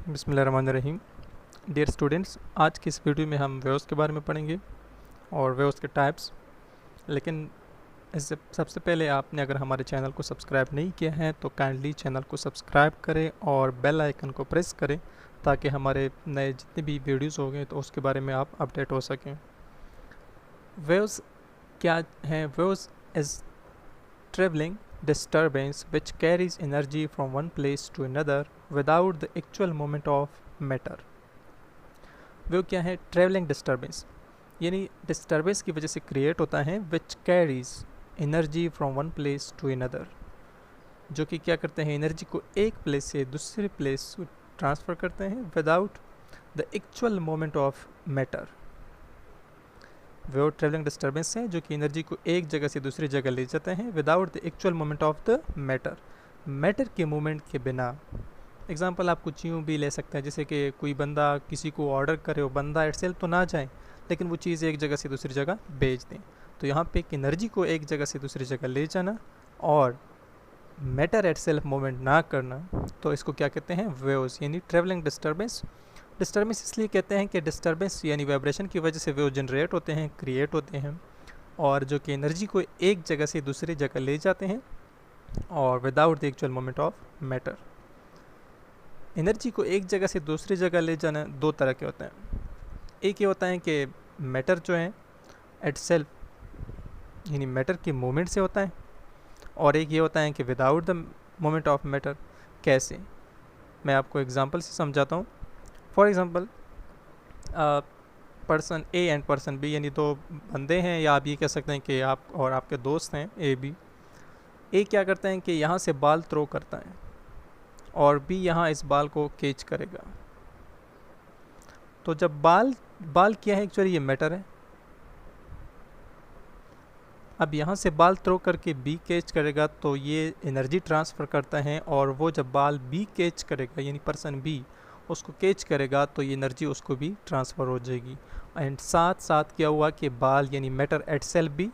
बिस्मिल्लाहिर्रहमानिर्रहीम। Dear students, आज की इस वीडियो में हम वेव्स के बारे में पढ़ेंगे और वेव्स के टाइप्स। लेकिन इससे सबसे पहले आपने अगर हमारे चैनल को सब्सक्राइब नहीं किया है तो काइंडली चैनल को सब्सक्राइब करें और बेल आइकन को प्रेस करें ताकि हमारे नए जितने भी वीडियोस हो गए तो उसके बारे में आप अपडेट हो सकें। वेव्स क्या हैं? Waves is traveling disturbance which carries energy from one place to another without the actual movement of matter। वो क्या है? ट्रेवलिंग डिस्टर्बेंस, यानी डिस्टर्बेंस की वजह से क्रिएट होता है which carries energy from one place to another, जो कि क्या करते हैं? एनर्जी को एक प्लेस से दूसरे प्लेस ट्रांसफ़र करते हैं without the actual moment of matter. वो ट्रेवलिंग डिस्टर्बेंस है जो कि एनर्जी को एक जगह से दूसरी जगह ले जाते हैं without the actual moment of the matter. Matter के मूवमेंट के बिना। एग्जांपल आप कुछ यूँ भी ले सकते हैं, जैसे कि कोई बंदा किसी को ऑर्डर करे, वो बंदा इटसेल्फ तो ना जाए लेकिन वो चीज़ एक जगह से दूसरी जगह भेज दें। तो यहाँ पे एक एनर्जी को एक जगह से दूसरी जगह ले जाना और मैटर इटसेल्फ मूवमेंट ना करना, तो इसको क्या कहते हैं? वेव्स, यानी ट्रेवलिंग डिस्टर्बेंस। डिस्टर्बेंस इसलिए कहते हैं कि डिस्टर्बेंस यानी वाइब्रेशन की वजह से वेव जनरेट होते हैं, क्रिएट होते हैं, और जो कि एनर्जी को एक जगह से दूसरी जगह ले जाते हैं और without the actual moment of matter. Energy को एक जगह से दूसरी जगह ले जाना दो तरह के होते हैं। एक ये होता है कि मैटर जो है इटसेल्फ यानी मैटर के मूवमेंट से होता है, और एक ये होता है कि without the moment of matter. कैसे? मैं आपको एग्जांपल से समझाता हूँ। For example, person A and person B, यानी दो बंदे हैं, या आप ये कह सकते हैं कि आप और आपके दोस्त हैं ए बी। ए क्या करते हैं कि यहाँ से बाल थ्रो करता है और बी यहाँ इस बाल को कैच करेगा। तो जब बाल क्या है? एक्चुअली ये मैटर है। अब यहाँ से बाल थ्रो करके बी कैच करेगा तो ये एनर्जी ट्रांसफ़र करता है, और वो जब बाल बी कैच करेगा यानी पर्सन बी उसको कैच करेगा तो ये एनर्जी उसको भी ट्रांसफ़र हो जाएगी। एंड साथ साथ क्या हुआ कि बाल यानी मैटर इटसेल्फ भी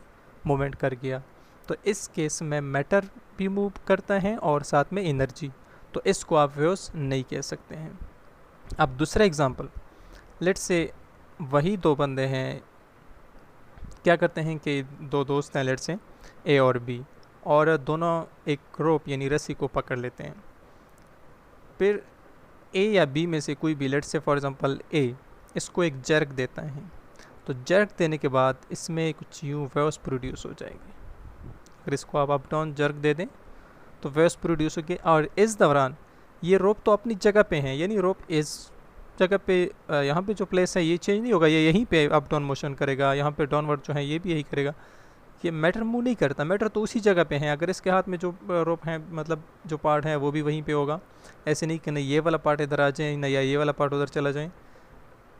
मूवमेंट कर गया। तो इस केस में मैटर भी मूव करता है और साथ में एनर्जी, तो इसको आप वेव्स नहीं कह सकते हैं। अब दूसरा एग्जांपल, लेट्स से वही दो बंदे हैं, क्या करते हैं कि दो दोस्त हैं, लेट्स से ए और बी, और दोनों एक रोप यानी रस्सी को पकड़ लेते हैं। फिर ए या बी में से कोई भी, लेट्स से फॉर एग्जांपल ए, इसको एक जर्क देता है। तो जर्क देने के बाद इसमें कुछ यूँ वेव्स प्रोड्यूस हो जाएगी। अगर इसको आप अप डाउन जर्क दे दें तो वेव्स प्रोड्यूस होगी, और इस दौरान ये रोप तो अपनी जगह पे है, यानी रोप इस जगह पे यहाँ पे जो प्लेस है ये चेंज नहीं होगा, ये यहीं पे अप डाउन मोशन करेगा, यहाँ पे डाउनवर्ड जो है ये भी यही करेगा। ये मैटर मूव नहीं करता, मैटर तो उसी जगह पे है। अगर इसके हाथ में जो रोप है, मतलब जो पार्ट है वो भी वहीं पे होगा। ऐसे नहीं कि नहीं ये वाला पार्ट इधर आ जाए ना या ये वाला पार्ट उधर चला जाए।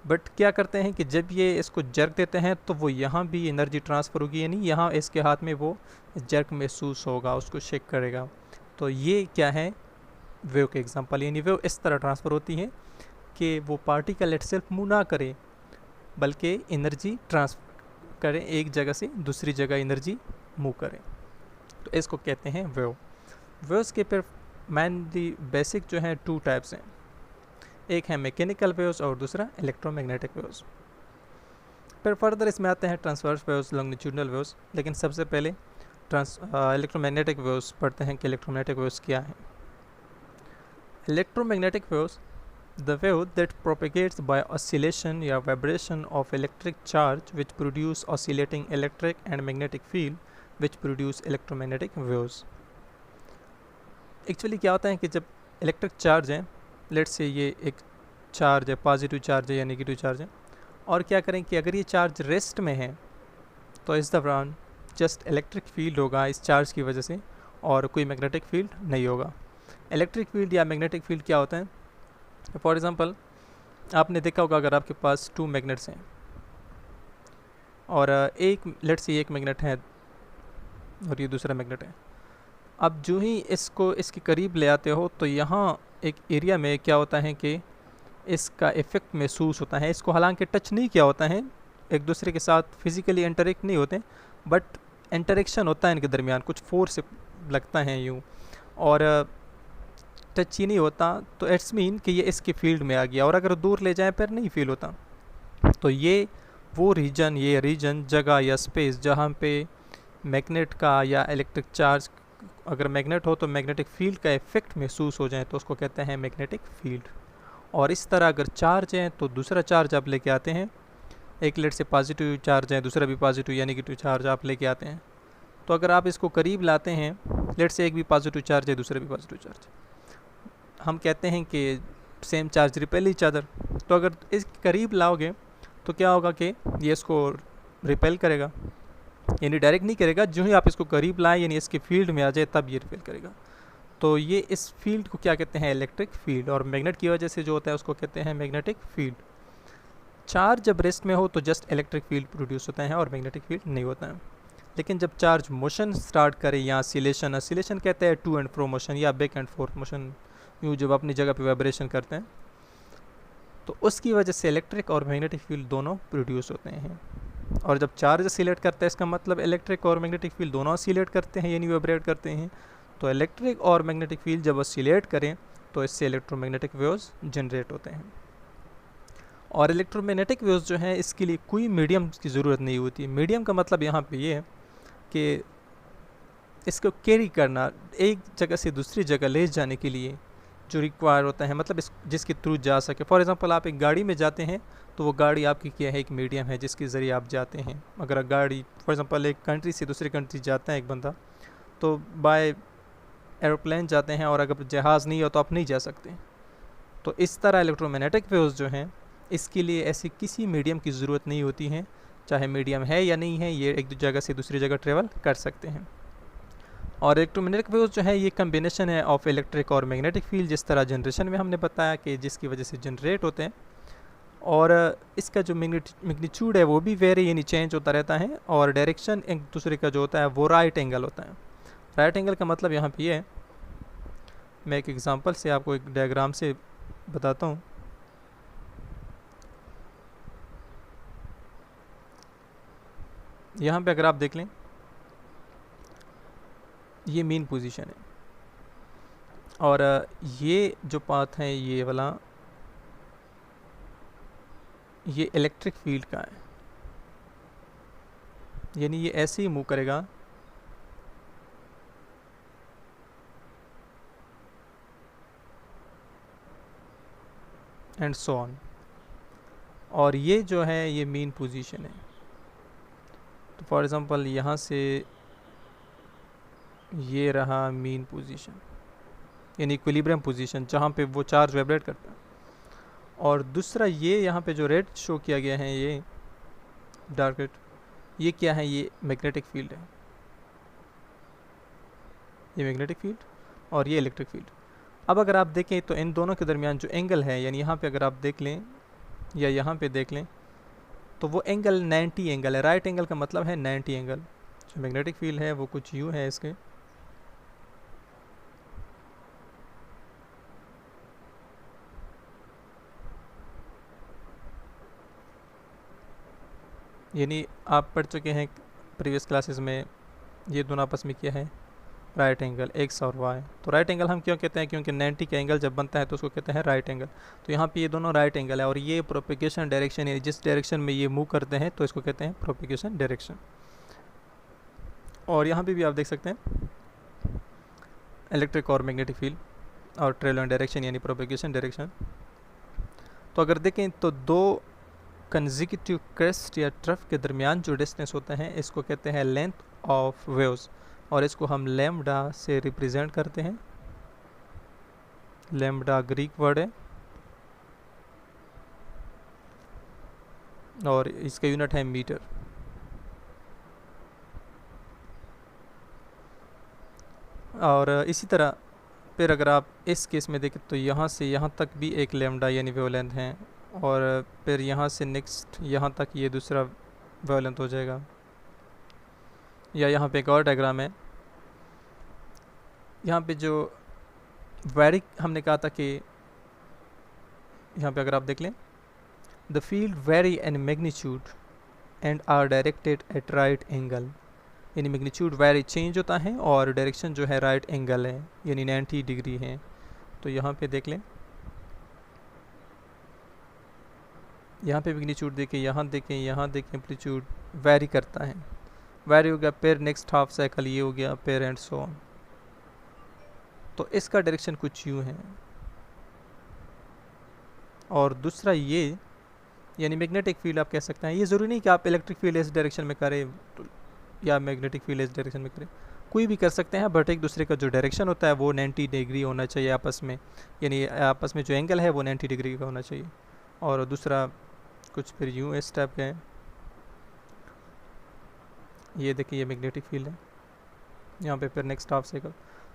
बट क्या करते हैं कि जब ये इसको जर्क देते हैं तो वो यहाँ भी एनर्जी ट्रांसफ़र होगी, यानी यहाँ इसके हाथ में वो जर्क महसूस होगा, उसको शेक करेगा। तो ये क्या है? वेव के एग्जांपल, यानी वेव इस तरह ट्रांसफ़र होती है कि वो पार्टिकल इटसेल्फ मूव ना करे बल्कि एनर्जी ट्रांसफर करें, एक जगह से दूसरी जगह एनर्जी मूव करें, तो इसको कहते हैं वेव। वेव्स के फिर मेनली बेसिक जो हैं टू टाइप्स हैं, एक है मैकेनिकल वेव्स और दूसरा इलेक्ट्रोमैग्नेटिक वेव्स। फिर फर्दर इसमें आते हैं ट्रांसवर्स वेव्स, लॉन्गिट्यूडनल वेव्स। लेकिन सबसे पहले इलेक्ट्रोमैग्नेटिक वेव्स पढ़ते हैं कि इलेक्ट्रोमैग्नेटिक वेव्स क्या है। Electromagnetic waves, the wave that propagates by oscillation या vibration of electric charge which produce oscillating electric and magnetic field which produce electromagnetic waves। Actually क्या होता है कि जब इलेक्ट्रिक चार्ज है, लेट्स से ये एक चार्ज है, पॉजिटिव चार्ज है या नेगेटिव चार्ज है, और क्या करें कि अगर ये चार्ज रेस्ट में है तो इस दौरान जस्ट इलेक्ट्रिक फील्ड होगा इस चार्ज की वजह से, और कोई मैग्नेटिक फील्ड नहीं होगा। इलेक्ट्रिक फील्ड या मैग्नेटिक फील्ड क्या होता है? फॉर एग्ज़ाम्पल, आपने देखा होगा अगर आपके पास टू मैग्नेट्स हैं और एक लेट्स से एक मैग्नेट है और ये दूसरा मैग्नेट है। अब जो ही इसको इसके करीब ले आते हो तो यहाँ एक एरिया में क्या होता है कि इसका इफ़ेक्ट महसूस होता है। इसको हालांकि टच नहीं किया होता है, एक दूसरे के साथ फिज़िकली इंटरेक्ट नहीं होते, बट इंटरेक्शन होता है इनके दरमियान, कुछ फोर्स लगता है यूँ, और टच ही नहीं होता तो इट्स मीन कि ये इसके फील्ड में आ गया, और अगर दूर ले जाए फिर नहीं फील होता। तो ये वो रीजन, ये रीजन जगह या स्पेस जहाँ पे मैग्नेट का या इलेक्ट्रिक चार्ज, अगर मैग्नेट हो तो मैग्नेटिक फील्ड का इफेक्ट महसूस हो जाए तो उसको कहते हैं मैग्नेटिक फील्ड। और इस तरह अगर चार्ज है तो दूसरा चार्ज आप लेके आते हैं, एक लेट से पॉजिटिव चार्ज है, दूसरा भी पॉजिटिव या नेगेटिव चार्ज आप लेके आते हैं। तो अगर आप इसको करीब लाते हैं, लेट से एक भी पॉजिटिव चार्ज है दूसरा भी पॉजिटिव चार्ज, हम कहते हैं कि same charge repel each other. तो अगर इस करीब लाओगे तो क्या होगा कि ये इसको रिपेल करेगा, यानी डायरेक्ट नहीं करेगा, जो ही आप इसको करीब लाएं यानी इसके फील्ड में आ जाए तब ये रिपेल करेगा। तो ये इस फील्ड को क्या कहते हैं, इलेक्ट्रिक फील्ड, और मैग्नेट की वजह से जो होता है उसको कहते हैं मैग्नेटिक फील्ड। चार्ज जब रेस्ट में हो तो जस्ट इलेक्ट्रिक फील्ड प्रोड्यूस होता है और मैग्नेटिक फील्ड नहीं होता है। लेकिन जब चार्ज मोशन स्टार्ट करे या ऑसिलेशन, ऑसिलेशन कहते हैं टू एंड फ्रो मोशन या बैक एंड फोर्थ मोशन, यूँ जब अपनी जगह पे वाइब्रेशन करते हैं, तो उसकी वजह से इलेक्ट्रिक और मैग्नेटिक फील्ड दोनों प्रोड्यूस होते हैं। और जब चार्ज ऑसिलेट करता है इसका मतलब इलेक्ट्रिक और मैग्नेटिक फील्ड दोनों ऑसिलेट करते हैं यानी वाइब्रेट करते हैं। तो इलेक्ट्रिक और मैग्नेटिक फील्ड जब ऑसिलेट करें तो इससे इलेक्ट्रोमैग्नेटिक वेव्स जनरेट होते हैं। और इलेक्ट्रोमैग्नेटिक वेव्स जो हैं इसके लिए कोई मीडियम की ज़रूरत नहीं होती। मीडियम का मतलब यहाँ पे ये है कि इसको कैरी करना, एक जगह से दूसरी जगह ले जाने के लिए जो रिक्वायर होता है, मतलब इस जिसके थ्रू जा सके। फॉर एग्जांपल आप एक गाड़ी में जाते हैं तो वो गाड़ी आपकी क्या है, एक मीडियम है जिसके ज़रिए आप जाते हैं। अगर गाड़ी फॉर एग्जांपल एक कंट्री से दूसरी कंट्री जाता है एक बंदा, तो बाय एरोप्लेन जाते हैं, और अगर जहाज़ नहीं हो तो आप नहीं जा सकते। तो इस तरह इलेक्ट्रोमैग्नेटिक वेव्स जो हैं इसके लिए ऐसी किसी मीडियम की ज़रूरत नहीं होती है, चाहे मीडियम है या नहीं है, ये एक जगह से दूसरी जगह ट्रेवल कर सकते हैं। और इलेक्ट्रोमैग्नेटिक वेव्स जो है ये कम्बिनेशन है ऑफ इलेक्ट्रिक और मैग्नेटिक फील्ड, जिस तरह जनरेशन में हमने बताया कि जिसकी वजह से जनरेट होते हैं। और इसका जो मैग्नीट्यूड है वो भी वेरी यानी चेंज होता रहता है, और डायरेक्शन एक दूसरे का जो होता है वो राइट एंगल होता है। राइट एंगल का मतलब यहाँ पे ये है, मैं एक एग्जांपल से आपको एक डायग्राम से बताता हूँ। यहाँ पे अगर आप देख लें ये मेन पोजीशन है, और ये जो पाथ है ये वाला ये इलेक्ट्रिक फील्ड का है, यानी ये ऐसे ही मूव करेगा एंड सो ऑन। और ये जो है ये मेन पोजीशन है। तो फॉर एग्जांपल यहाँ से ये रहा मेन पोजीशन यानी इक्विलिब्रियम पोजीशन जहाँ पे वो चार्ज वाइब्रेट करता है। और दूसरा ये यहाँ पे जो रेड शो किया गया है ये डार्क रेड, ये क्या है, ये मैग्नेटिक फील्ड है, ये मैग्नेटिक फील्ड और ये इलेक्ट्रिक फील्ड। अब अगर आप देखें तो इन दोनों के दरमियान जो एंगल है, यानी यहाँ पे अगर आप देख लें या यहाँ पे देख लें तो वो एंगल 90 एंगल है। राइट एंगल का मतलब है 90 एंगल। जो मैग्नेटिक फील्ड है वो कुछ यूँ है इसके, यानी आप पढ़ चुके हैं प्रीवियस क्लासेस में, ये दोनों आपस में क्या है, राइट एंगल, एक्स और वाई। तो राइट एंगल हम क्यों कहते हैं, क्योंकि 90 का एंगल जब बनता है तो उसको कहते हैं राइट एंगल। तो यहाँ पे ये दोनों राइट एंगल है, और ये प्रोपेगेशन डायरेक्शन है, जिस डायरेक्शन में ये मूव करते हैं तो इसको कहते हैं प्रोपेगेशन डायरेक्शन। और यहाँ पे भी आप देख सकते हैं इलेक्ट्रिक और मैग्नेटिक फील्ड और ट्रेवलिंग डायरेक्शन यानी प्रोपेगेशन डायरेक्शन। तो अगर देखें तो दो कंसेक्यूटिव क्रेस्ट या ट्रफ के दरमियान जो डिस्टेंस होता है इसको कहते हैं लेंथ ऑफ वेव्स, और इसको हम लैम्बडा से रिप्रेजेंट करते हैं। लैम्बडा ग्रीक वर्ड है और इसका यूनिट है मीटर। और इसी तरह फिर अगर आप इस केस में देखें तो यहाँ से यहाँ तक भी एक लैम्बडा यानी वेवलेंथ है, और फिर यहाँ से नेक्स्ट यहाँ तक ये दूसरा वेवलेंथ हो जाएगा। या यहाँ पे एक और डायग्राम है, यहाँ पे जो वेरी हमने कहा था कि यहाँ पे अगर आप देख लें the field vary in magnitude and are directed at right angle, यानी मैग्नीट्यूड वेरी चेंज होता है और डायरेक्शन जो है राइट एंगल है यानी 90 डिग्री है। तो यहाँ पे देख लें, यहाँ पे मैग्नीट्यूड देखें, यहाँ देखें, यहाँ देखें, एम्पलीट्यूड वैरी करता है, वैरी हो गया, फिर नेक्स्ट हाफ साइकिल ये हो गया, फिर एंड सो ऑन। तो इसका डायरेक्शन कुछ यूँ है। और दूसरा ये, यानी मैग्नेटिक फील्ड आप कह सकते हैं, ये ज़रूरी नहीं कि आप इलेक्ट्रिक फील्ड इस डायरेक्शन में करें या मैग्नेटिक फील्ड इस डायरेक्शन में करें, कोई भी कर सकते हैं, बट एक दूसरे का जो डायरेक्शन होता है वो 90 डिग्री होना चाहिए आपस में, यानी आपस में जो एंगल है वो 90 डिग्री का होना चाहिए। और दूसरा कुछ फिर यूँ इस टाइप का है, ये देखिए ये मैग्नेटिक फील्ड है, यहाँ पे फिर नेक्स्ट हाफ साइकिल।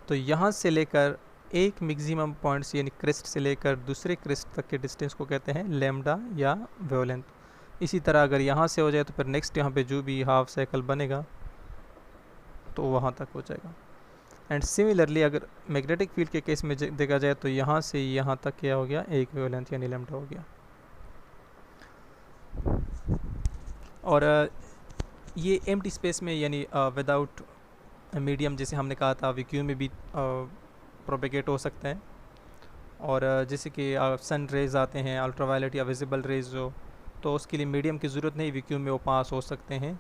तो यहाँ से लेकर एक मैक्सिमम पॉइंट्स यानी क्रेस्ट से लेकर दूसरे क्रेस्ट तक के डिस्टेंस को कहते हैं लैम्डा या वेवलेंथ। इसी तरह अगर यहाँ से हो जाए तो फिर नेक्स्ट यहाँ पे जो भी हाफ साइकिल बनेगा तो वहाँ तक हो जाएगा। एंड सिमिलरली अगर मैग्नेटिक फील्ड के केस में देखा जाए तो यहाँ से यहाँ तक क्या हो गया, एक वेवलेंथ यानी लैम्डा हो गया। और ये एम्प्टी स्पेस में यानी विदाउट मीडियम, जैसे हमने कहा था वैक्यूम में भी प्रोपेगेट हो सकते हैं। और जैसे कि सन रेज आते हैं, अल्ट्रावायलेट या विजिबल रेज जो, तो उसके लिए मीडियम की ज़रूरत नहीं, वैक्यूम में वो पास हो सकते हैं,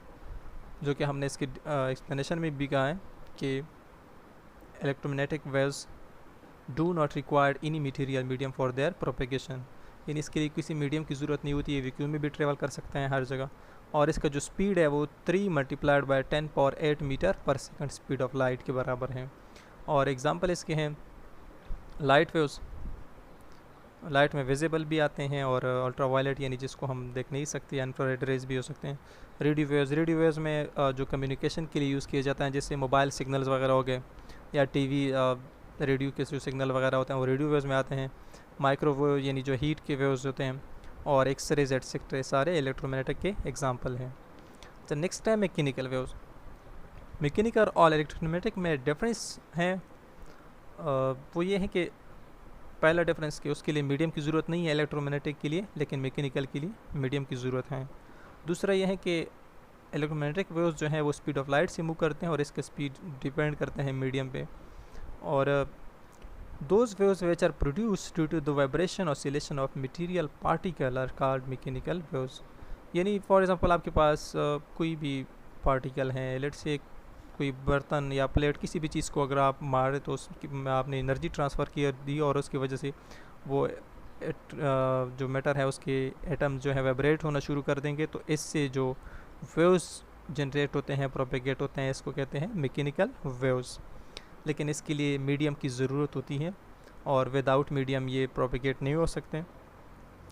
जो कि हमने इसकी एक्सप्लेनेशन में भी कहा है कि electromagnetic waves do not required any material medium for their propagation, यानी इसके लिए किसी मीडियम की ज़रूरत नहीं होती है, वैक्यूम में भी ट्रेवल कर सकते हैं हर जगह। और इसका जो स्पीड है वो 3 मल्टीप्लाइड बाय 10 पावर 8 मीटर पर सेकंड स्पीड ऑफ लाइट के बराबर है। और एग्जांपल इसके हैं लाइट वेव्स, लाइट में विजिबल भी आते हैं, और अल्ट्रावायलेट यानी जिसको हम देख नहीं सकते, इंफ्रारेड रेज भी हो सकते हैं। रेडियो वेव्स, रेडियो वेव्स में जो कम्युनिकेशन के लिए यूज़ किया जाता है, जैसे मोबाइल सिग्नल्स वगैरह हो गए या टीवी रेडियो के जो सिग्नल वगैरह होते हैं वो रेडियो वेव्स में आते हैं। माइक्रोवेव यानी जो हीट के वेव्स होते हैं, और एक्सरेज एटसेट्रा, सारे इलेक्ट्रोमैग्नेटिक के एग्जांपल हैं। तो नेक्स्ट है मैकेनिकल वेव्स। मैकेनिकल और इलेक्ट्रोमैग्नेटिक में डिफरेंस है, वो ये है कि पहला डिफरेंस कि उसके लिए मीडियम की ज़रूरत नहीं है इलेक्ट्रोमैग्नेटिक के लिए, लेकिन मैकेनिकल के लिए मीडियम की ज़रूरत है। दूसरा यह है कि इलेक्ट्रोमैग्नेटिक वेव्स जो हैं वो स्पीड ऑफ लाइट से मूव करते हैं, और इसके स्पीड डिपेंड करते हैं मीडियम पे। और those waves which are produced due to the vibration oscillation of material particle are called mechanical waves। यानी फॉर एग्जांपल आपके पास कोई भी पार्टिकल हैं, लेट्स से कोई बर्तन या प्लेट, किसी भी चीज़ को अगर आप मारे तो उसकी आपने एनर्जी ट्रांसफ़र की दी, और उसकी वजह से वो जो मैटर है उसके एटम जो है वाइब्रेट होना शुरू कर देंगे, तो इससे जो वेव्स जनरेट होते हैं, प्रोपेगेट होते हैं, इसको कहते हैं मैकेनिकल वेव्स। लेकिन इसके लिए मीडियम की ज़रूरत होती है, और विदाउट मीडियम ये प्रोपेगेट नहीं हो सकते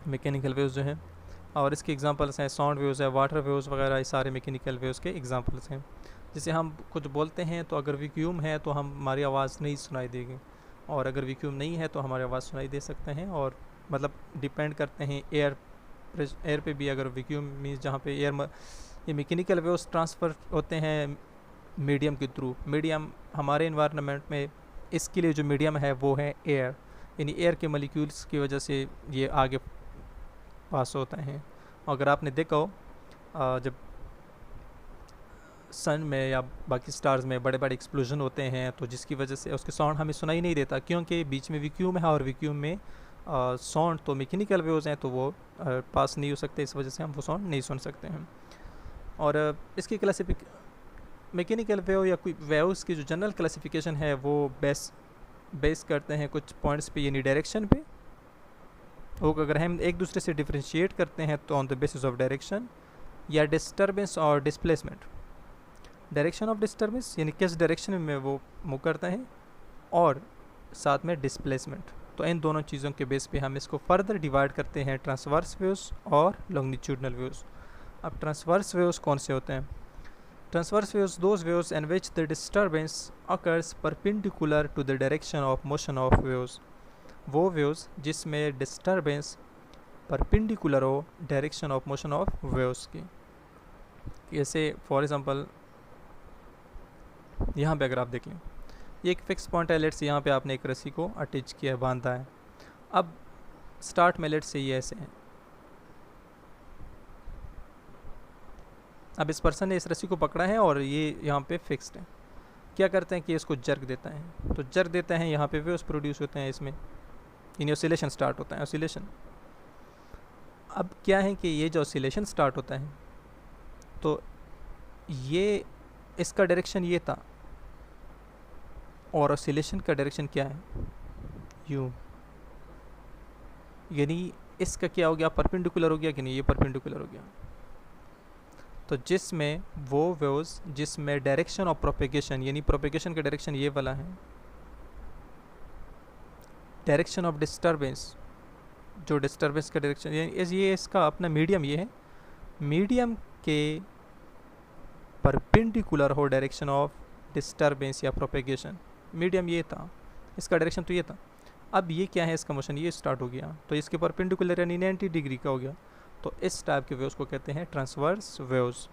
मैकेनिकल वेव्स जो हैं। और इसके एग्जांपल्स हैं साउंड वेव्स है, वाटर वेव्स वगैरह, ये सारे मैकेनिकल वेव्स के एग्जांपल्स हैं। जैसे हम कुछ बोलते हैं तो अगर वैक्यूम है तो हमारी आवाज़ नहीं सुनाई देगी, और अगर वैक्यूम नहीं है तो हमारी आवाज़ सुनाई दे सकते हैं। और मतलब डिपेंड करते हैं एयर पे भी, अगर वैक्यूम मीन्स जहाँ पे एयर, ये मैकेनिकल वेव्स ट्रांसफ़र होते हैं मीडियम के थ्रू। मीडियम हमारे इन्वायरमेंट में, इसके लिए जो मीडियम है वो है एयर, यानी एयर के मॉलिक्यूल्स की वजह से ये आगे पास होते हैं। अगर आपने देखा हो जब सन में या बाकी स्टार्स में बड़े बड़े एक्सप्लोजन होते हैं, तो जिसकी वजह से उसके साउंड हमें सुनाई नहीं देता, क्योंकि बीच में वैक्यूम है, और वैक्यूम में साउंड तो मैकेनिकल वेव्स हैं तो वो पास नहीं हो सकते, इस वजह से हम वो साउंड नहीं सुन सकते हैं। और इसकी मैकेनिकल वेव या कोई वेव्स की जो जनरल क्लासिफिकेशन है वो बेस करते हैं कुछ पॉइंट्स पे, यानी डायरेक्शन पे। और अगर हम एक दूसरे से डिफ्रेंशिएट करते हैं तो on the basis of direction या डिस्टर्बेंस और डिस्प्लेसमेंट। डायरेक्शन ऑफ डिस्टर्बेंस यानी किस डायरेक्शन में वो मूव करता है, और साथ में डिस्प्लेसमेंट। तो इन दोनों चीज़ों के बेस पे हम इसको फर्दर डिवाइड करते हैं ट्रांसवर्स वेव्स और लॉन्गिट्यूडनल वेव्स। अब ट्रांसवर्स वेव्स कौन से होते हैं? Transverse waves, those waves in which the disturbance occurs perpendicular to the direction of motion of waves। वो waves जिसमें disturbance perpendicular हो direction of motion of waves की। जैसे for example यहाँ पे अगर आप देख लें, ये एक फिक्स पॉइंट है, लेट्स यहाँ पे आपने एक रस्सी को अटैच किया, बांधा है। अब स्टार्ट में लेट्स से ये ऐसे है, अब इस पर्सन ने इस रस्सी को पकड़ा है और ये यहाँ पे फिक्स्ड है। क्या करते हैं कि इसको जर्क देता है, तो जर्क देता है, यहाँ पे वेव्स प्रोड्यूस होते हैं इसमें, यानी ऑसिलेशन स्टार्ट होता है, ऑसिलेशन। अब क्या है कि ये जो ऑसिलेशन स्टार्ट होता है तो ये इसका डायरेक्शन ये था और ऑसिलेशन का डायरेक्शन क्या है, यूँ, यानी इसका क्या हो गया, परपेंडिकुलर हो गया कि नहीं, ये परपेंडिकुलर हो गया। तो जिसमें वो वेव्स जिसमें डायरेक्शन ऑफ प्रोपेगेशन यानी प्रोपेगेशन का डायरेक्शन ये वाला है, डायरेक्शन ऑफ डिस्टर्बेंस जो डिस्टर्बेंस का डायरेक्शन ये इसका अपना मीडियम ये है, मीडियम के परपेंडिकुलर हो डायरेक्शन ऑफ डिस्टर्बेंस या प्रोपेगेशन, मीडियम ये था, इसका डायरेक्शन तो ये था। अब ये क्या है, इसका मोशन ये स्टार्ट हो गया तो इसके परपेंडिकुलर यानी 90 डिग्री का हो गया, तो इस टाइप के वेव्स को कहते हैं ट्रांसवर्स वेव्स।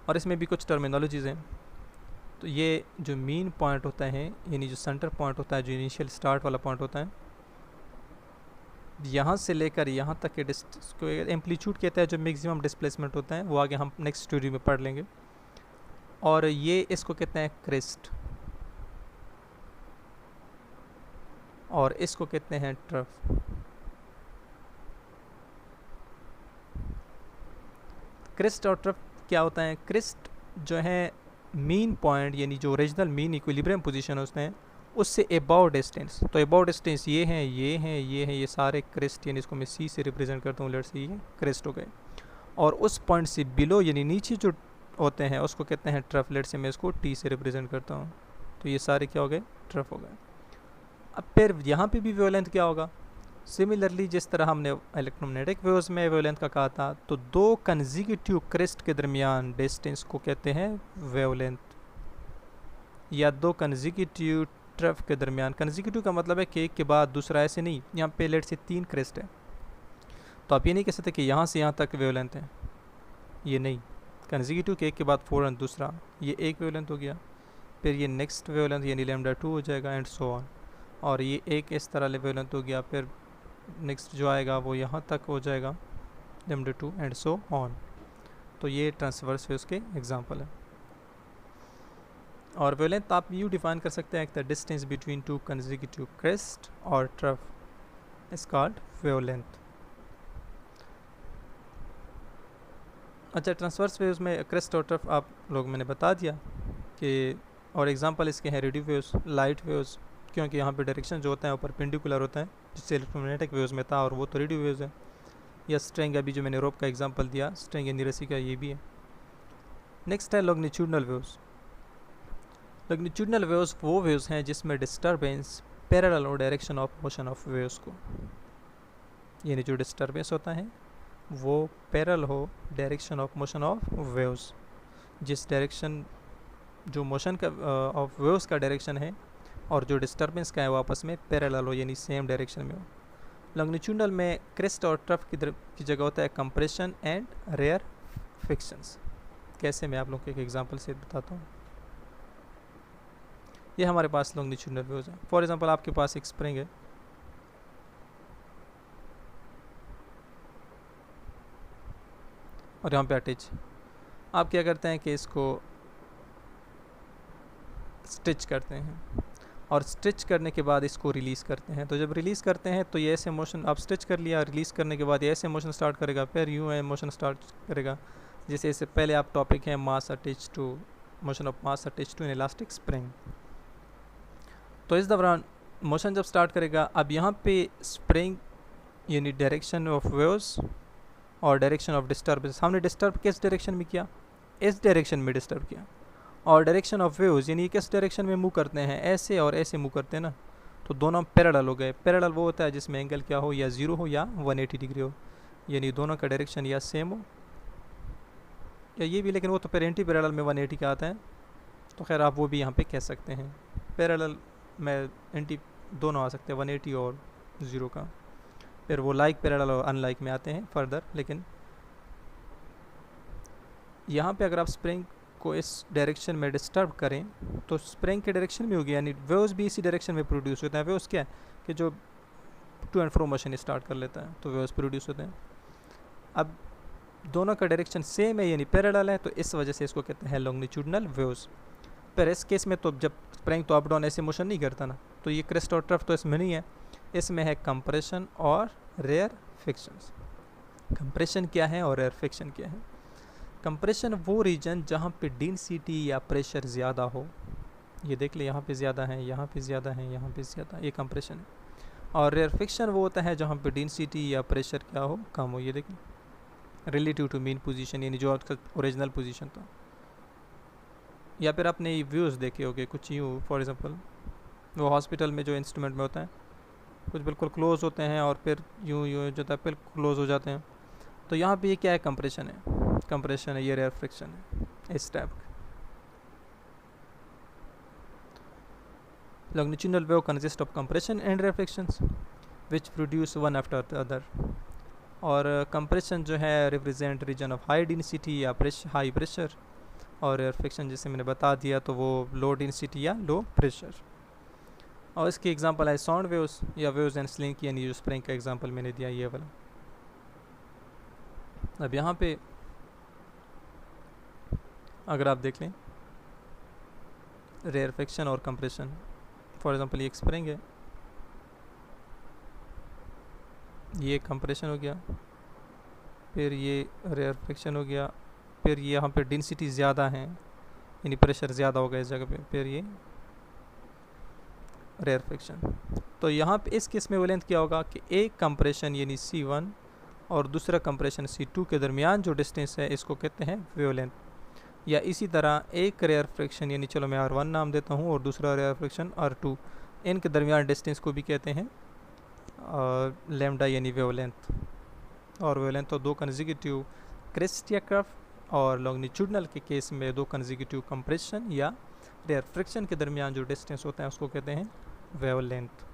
और इसमें भी कुछ टर्मिनोलॉजीज़ हैं। तो ये जो मीन पॉइंट होता है यानी जो सेंटर पॉइंट होता है, जो इनिशियल स्टार्ट वाला पॉइंट होता है, यहाँ से लेकर यहाँ तक के डिस्टेंस को एम्पलीट्यूड कहता है, जो मैक्सिमम डिस्प्लेसमेंट होता है वो आगे हम नेक्स्ट स्टोरी में पढ़ लेंगे। और ये इसको कहते हैं क्रेस्ट और इसको कहते हैं ट्रफ। क्रिस्ट और ट्रफ क्या होता है, क्रिस्ट जो है मीन पॉइंट यानी जो ओरिजिनल मीन इक्विलिब्रियम पोजीशन होते हैं उससे अबाउट डिस्टेंस, तो अबाउट डिस्टेंस ये हैं, ये हैं, ये हैं, ये सारे क्रिस्ट, यानी इसको मैं सी से रिप्रेजेंट करता हूँ, लेट्स से ये क्रिस्ट हो गए। और उस पॉइंट से बिलो यानी नीचे जो होते हैं उसको कहते हैं ट्रफ, लेट्स से मैं इसको टी से रिप्रेजेंट करता हूँ, तो ये सारे क्या हो गए, ट्रफ हो गए। अब फिर यहाँ पे भी वेवलेंथ क्या होगा, सिमिलरली जिस तरह हमने इलेक्ट्रोमैग्नेटिक वेव्स में वेवलेंथ का कहा था, तो दो कंसेक्यूटिव क्रिस्ट के दरमियान डिस्टेंस को कहते हैं वेवलेंथ, या दो कंसेक्यूटिव ट्रफ के दरमियान, कंसेक्यूटिव का मतलब है कि एक के बाद दूसरा, ऐसे नहीं, यहाँ पे लेट से 3 क्रिस्ट है तो आप ये नहीं कह सकते कि यहाँ से यहाँ तक वेवलेंथ है, ये नहीं, कंसेक्यूटिव के एक के बाद फ़ौरन दूसरा, ये एक वेवलेंथ हो गया, फिर ये नेक्स्ट वेवलेंथ यानी λ2 हो जाएगा एंड सो ऑन, और ये एक इस तरह वेवलेंथ हो गया, फिर नेक्स्ट जो आएगा वो यहाँ तक हो जाएगा λ2 एंड सो ऑन। तो ये ट्रांसवर्स वेव्स के एग्जांपल है। और वेवलेंथ आप यूँ डिफाइन कर सकते हैं, the distance between two consecutive crest और ट्रफ इज कॉल्ड वेवलेंथ। अच्छा, ट्रांसवर्स वेव्स में क्रेस्ट और ट्रफ आप लोग मैंने बता दिया कि, और एग्जांपल इसके हैं रेडियो वेव्स, लाइट वेव्स, क्योंकि यहाँ पे डायरेक्शन जो होता है वो परपेंडिकुलर होता है, जिससे इलेक्ट्रोमैग्नेटिक वेव्स में था, और वो तो रेडियो वेव्स है। या स्ट्रिंग, अभी जो मैंने रोप का एग्जांपल दिया, स्ट्रिंग यानी रस्सी का, ये भी है। नेक्स्ट है लॉन्गिट्यूडनल वेव्स। लॉन्गिट्यूडनल वेव्स वो वेव्स हैं जिसमें डिस्टर्बेंस पैरेलल और direction of motion of waves को, यानी जो डिस्टर्बेंस होता है वो पैरेलल हो direction of motion of waves, जिस डायरेक्शन जो मोशन का ऑफ वेव्स का डायरेक्शन है और जो डिस्टर्बेंस का है वो आपस में पैरेलल हो यानी सेम डायरेक्शन में हो। लॉन्गिट्यूडनल में क्रेस्ट और ट्रफ की जगह होता है कंप्रेशन एंड रेयर फिक्शंस। कैसे, मैं आप लोगों को एक एग्जांपल से बताता हूँ। ये हमारे पास लॉन्गिट्यूडनल वेव्स है। फॉर एग्जांपल आपके पास एक स्प्रिंग है और यहाँ पे अटैच, आप क्या करते हैं कि इसको स्टिच करते हैं और स्टिच करने के बाद इसको रिलीज़ करते हैं। तो जब रिलीज़ करते हैं तो ये ऐसे मोशन, आप स्टिच कर लिया, रिलीज़ करने के बाद ये ऐसे मोशन स्टार्ट करेगा, फिर यूँ है मोशन स्टार्ट करेगा। जैसे इससे पहले आप टॉपिक है mass attach to, motion of mass attach to an elastic spring. तो इस दौरान मोशन जब स्टार्ट करेगा, अब यहाँ पे स्प्रिंग यानी डायरेक्शन ऑफ वेव्स और डायरेक्शन ऑफ डिस्टर्बेंस, हमने डिस्टर्ब किस डायरेक्शन में किया, इस डायरेक्शन में डिस्टर्ब किया, और डायरेक्शन ऑफ वेव्स यानी किस डायरेक्शन में मूव करते हैं, ऐसे और ऐसे मूव करते हैं ना, तो दोनों पैरेलल हो गए। पैरेलल वो होता है जिसमें एंगल क्या हो, या 0 हो या 180 डिग्री हो, यानी दोनों का डायरेक्शन या सेम हो या ये भी, लेकिन वो तो फिर एंटी पैरेलल में 180 का आता है, तो खैर आप वो भी यहाँ पे कह सकते हैं। पैरेलल में एंटी दोनों आ सकते हैं, 180 और 0 का, फिर वो लाइक पैरेलल और अनलाइक में आते हैं फर्दर। लेकिन यहाँ पे अगर आप स्प्रिंग को इस डायरेक्शन में डिस्टर्ब करें तो स्प्रिंग के डायरेक्शन में होगी, यानी वेव्स भी इसी डायरेक्शन में प्रोड्यूस होते हैं। वेव्स क्या है कि जो to and fro motion start कर लेता है तो वेव्स प्रोड्यूस होते हैं। अब दोनों का डायरेक्शन सेम है यानी पैरेलल है, तो इस वजह से इसको कहते हैं लॉन्गिट्यूडनल वेव्स। पर इस केस में तो जब स्प्रिंग तो अप डाउन ऐसे मोशन नहीं करता ना, तो ये क्रेस्ट और ट्रफ तो इसमें नहीं है। इसमें है कंप्रेशन और रेयरफिक्शंस। कंप्रेशन क्या है और रेयरफिक्शन क्या है? कंप्रेशन वो रीजन जहाँ पे डेंसिटी या प्रेशर ज़्यादा हो, ये देख ले यहाँ पे ज़्यादा है, यहाँ पे ज़्यादा है, यहाँ पे ज़्यादा, ये कंप्रेशन है। और रेयरफिक्शन वो होता है जहाँ पे डेंसिटी या प्रेशर क्या हो, कम हो, ये देखें रिलेटिव टू मीन पोजीशन, यानी जो आपका ओरिजिनल पोजीशन था। या फिर आपने व्यूज़ देखे होंगे कुछ यूँ, फॉर एग्जांपल वो हॉस्पिटल में जो इंस्ट्रूमेंट में होता है, कुछ बिल्कुल क्लोज होते हैं और फिर यूँ यूँ जो है फिर क्लोज हो जाते हैं। तो यहाँ पे ये क्या है? कंप्रेशन है, कंप्रेशन है, ये रेयरफिक्शन है, इस टाइप का। Longitudinal wave consists of compression and reflections which produce one after the other. और कंप्रेशन जो है represent region of high density या हाई प्रेशर, और रेयरफिक्शन जैसे मैंने बता दिया तो वो लो डेंसिटी या लो प्रेशर। और इसकी एग्जांपल है साउंड वेव्स या वेव्स एंड स्लिंग की, यानी जो स्प्रिंग का एग्जांपल मैंने दिया ये वाला। अब यहाँ पे अगर आप देख लें रेयरफिक्शन और कंप्रेशन, फॉर एग्जांपल ये एक स्प्रिंग है, ये कंप्रेशन हो गया, फिर ये रेयरफिक्शन हो गया, फिर ये यहाँ पे डेंसिटी ज़्यादा है यानी प्रेशर ज़्यादा होगा इस जगह पे, फिर ये रेयरफिक्शन। तो यहाँ पे इस केस में वेवलेंथ क्या होगा कि एक कंप्रेशन यानी C1 और दूसरा कंप्रेशन C2 के दरमियान जो डिस्टेंस है इसको कहते हैं वेवलेंथ। या इसी तरह एक रेयरफिक्शन यानी चलो मैं R1 नाम देता हूँ और दूसरा रेयरफिक्शन R2, इनके दरमियान डिस्टेंस को भी कहते हैं लैम्डा यानी वेवलेंथ। और वेवलेंथ तो दो कंसेक्यूटिव क्रेस्ट या कर्व, और लॉन्गिट्यूडनल के केस में दो कंसेक्यूटिव कंप्रेशन या रेयरफिक्शन के दरमियान जो डिस्टेंस होता है उसको कहते हैं वेवलेंथ।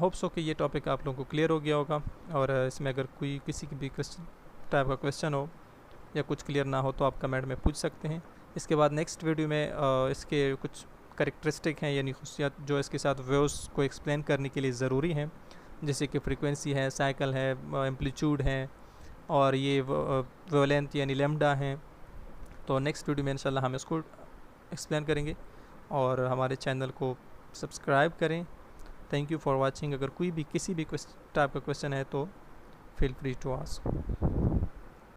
होप सो कि ये टॉपिक आप लोगों को क्लियर हो गया होगा, और इसमें अगर कोई किसी की भी टाइप का क्वेश्चन हो या कुछ क्लियर ना हो तो आप कमेंट में पूछ सकते हैं। इसके बाद नेक्स्ट वीडियो में इसके कुछ करेक्टरिस्टिक हैं यानी खुशियात जो इसके साथ वेव्स को एक्सप्लेन करने के लिए ज़रूरी हैं, जैसे कि फ्रीक्वेंसी है, साइकिल है, एम्पलीट्यूड है, और ये वेवलेंथ यानी लैम्डा है। तो नेक्स्ट वीडियो में इंशाल्लाह हम इसको एक्सप्लेन करेंगे, और हमारे चैनल को सब्सक्राइब करें। Thank you for watching. अगर कोई भी किसी भी टाइप का क्वेश्चन है तो फील फ्री टू आस्क।